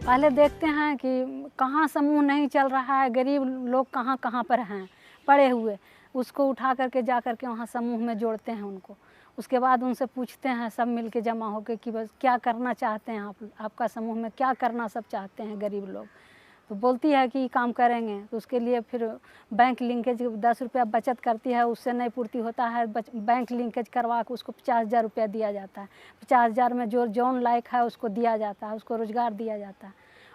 पहले देखते हैं कि कहाँ समूह नहीं चल रहा है, गरीब लोग कहाँ कहाँ पर हैं पड़े हुए, उसको उठा करके जा करके वहाँ समूह में जोड़ते हैं उनको। उसके बाद उनसे पूछते हैं सब मिलके जमा होकर कि बस क्या करना चाहते हैं आप, आपका समूह में क्या करना सब चाहते हैं गरीब लोग। तो बोलती है कि काम करेंगे, तो उसके लिए फिर बैंक लिंकेज 10 रुपया बचत करती है, उससे नहीं पूर्ति होता है, बैंक लिंकेज करवा के उसको 50,000 रुपया दिया जाता है। 50,000 में जो जौन लायक है उसको दिया जाता है, उसको रोज़गार दिया जाता है।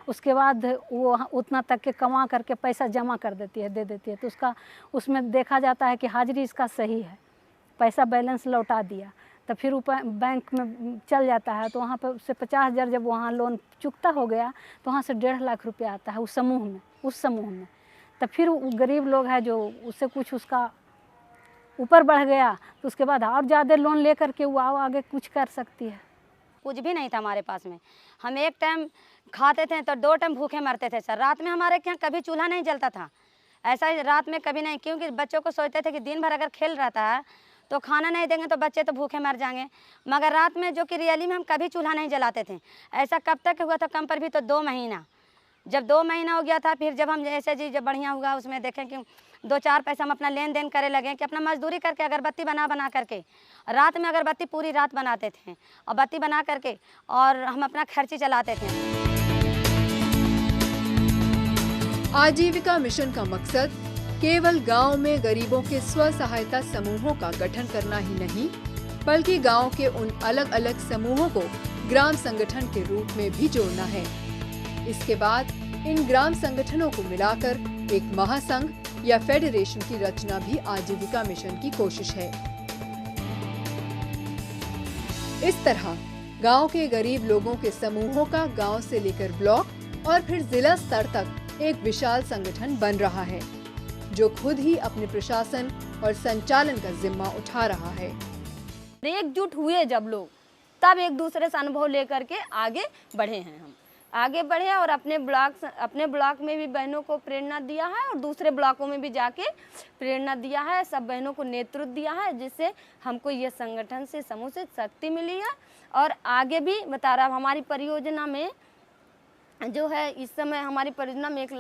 उसके बाद वो उतना तक के कमा करके पैसा जमा कर देती है, दे देती है, तो उसमें देखा जाता है कि हाजिरी इसका सही है, पैसा बैलेंस लौटा दिया, तो फिर ऊपर बैंक में चल जाता है। तो वहाँ पर उससे 50,000 जब वहाँ लोन चुकता हो गया तो वहाँ से 1.5 लाख रुपया आता है उस समूह में। तो फिर वो गरीब लोग हैं जो उससे कुछ उसका ऊपर बढ़ गया तो उसके बाद और ज़्यादा लोन ले करके वो आगे कुछ कर सकती है। कुछ भी नहीं था हमारे पास में, हम एक टाइम खाते थे तो 2 टाइम भूखे मरते थे सर। रात में हमारे यहाँ कभी चूल्हा नहीं जलता था, ऐसा रात में कभी नहीं, क्योंकि बच्चों को सोचते थे कि दिन भर अगर खेल रहता है तो खाना नहीं देंगे तो बच्चे तो भूखे मर जाएंगे। मगर रात में जो कि रियली में हम कभी चूल्हा नहीं जलाते थे। ऐसा कब तक हुआ था, कम पर भी तो 2 महीना। जब 2 महीना हो गया था फिर जब हम ऐसे जी जब बढ़िया हुआ उसमें देखें कि 2-4 पैसा हम अपना लेन देन करे लगे कि अपना मजदूरी करके अगरबत्ती बना करके रात में अगरबत्ती पूरी रात बनाते थे और बत्ती बना करके और हम अपना खर्ची चलाते थे। आजीविका मिशन का मकसद केवल गांव में गरीबों के स्व सहायता समूहों का गठन करना ही नहीं, बल्कि गांव के उन अलग अलग समूहों को ग्राम संगठन के रूप में भी जोड़ना है। इसके बाद इन ग्राम संगठनों को मिलाकर एक महासंघ या फेडरेशन की रचना भी आजीविका मिशन की कोशिश है। इस तरह गांव के गरीब लोगों के समूहों का गांव से लेकर ब्लॉक और फिर जिला स्तर तक एक विशाल संगठन बन रहा है, जो खुद ही अपने प्रशासन और संचालन का जिम्मा उठा रहा है। एकजुट हुए जब लोग, तब एक दूसरे से अनुभव लेकर के आगे बढ़े हैं। हम आगे बढ़े और अपने ब्लॉक में भी बहनों को प्रेरणा दिया है और दूसरे ब्लॉकों में भी जाके प्रेरणा दिया है, सब बहनों को नेतृत्व दिया है, जिससे हमको ये संगठन से समूह से शक्ति मिली है। और आगे भी बता रहा, हमारी परियोजना में जो है इस समय हमारी परियोजना में 1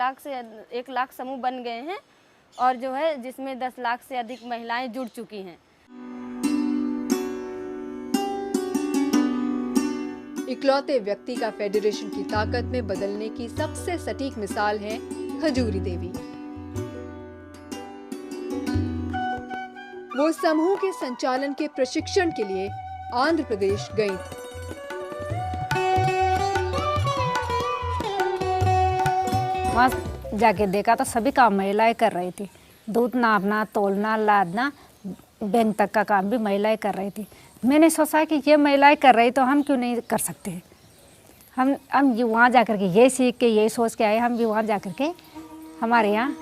लाख समूह बन गए हैं और जो है जिसमें 10 लाख से अधिक महिलाएं जुड़ चुकी हैं। इकलौते व्यक्ति का फेडरेशन की ताकत में बदलने की सबसे सटीक मिसाल है खजूरी देवी। वो समूह के संचालन के प्रशिक्षण के लिए आंध्र प्रदेश गईं। वहाँ जाके देखा तो सभी काम महिलाएं कर रही थी, दूध नापना, तोलना, लादना, बैंक तक का काम भी महिलाएं कर रही थी। मैंने सोचा कि ये महिलाएं कर रही तो हम क्यों नहीं कर सकते। हम वहाँ जा कर के ये सीख के यही सोच के आए, हम भी वहाँ जा कर के हमारे यहाँ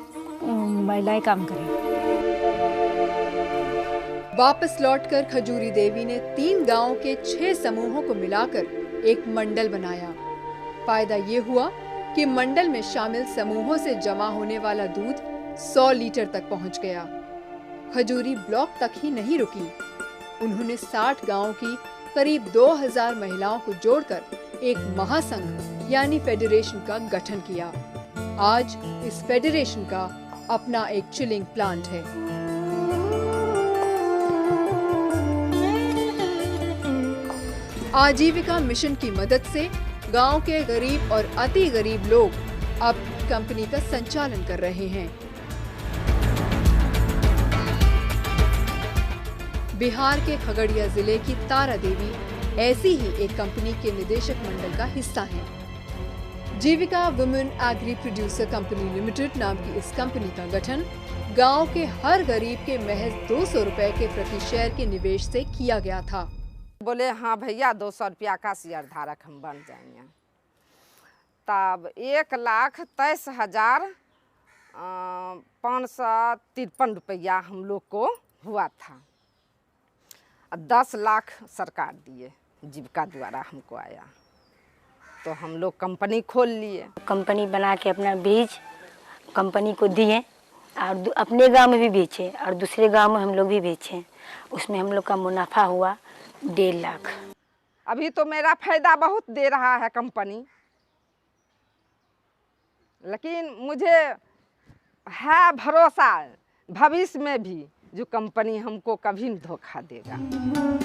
महिलाएं काम करें। वापस लौटकर खजूरी देवी ने 3 गांवों के 6 समूहों को मिलाकर एक मंडल बनाया। फायदा ये हुआ कि मंडल में शामिल समूहों से जमा होने वाला दूध 100 लीटर तक पहुंच गया। खजूरी ब्लॉक तक ही नहीं रुकी, उन्होंने 60 गांवों की करीब 2000 महिलाओं को जोड़कर एक महासंघ यानी फेडरेशन का गठन किया। आज इस फेडरेशन का अपना एक चिलिंग प्लांट है। आजीविका मिशन की मदद से गांव के गरीब और अति गरीब लोग अब कंपनी का संचालन कर रहे हैं। बिहार के खगड़िया जिले की तारा देवी ऐसी ही एक कंपनी के निदेशक मंडल का हिस्सा हैं। Jeevika women agri producer company limited नाम की इस कंपनी का गठन गांव के हर गरीब के महज 200 रुपए के प्रति शेयर के निवेश से किया गया था। बोले हाँ भैया 200 रुपया का शेयर धारक हम बन जाएंगे। तब 1,23,553 रुपया हम लोग को हुआ था। 10 लाख सरकार दिए, जीविका द्वारा हमको आया, तो हम लोग कंपनी खोल लिए। कंपनी बना के अपना बीज कंपनी को दिए और अपने गांव में भी बेचे और दूसरे गांव में हम लोग भी बेचे। उसमें हम लोग का मुनाफा हुआ 1.5 लाख। अभी तो मेरा फायदा बहुत दे रहा है कंपनी, लेकिन मुझे है भरोसा भविष्य में भी जो कंपनी हमको कभी नहीं धोखा देगा।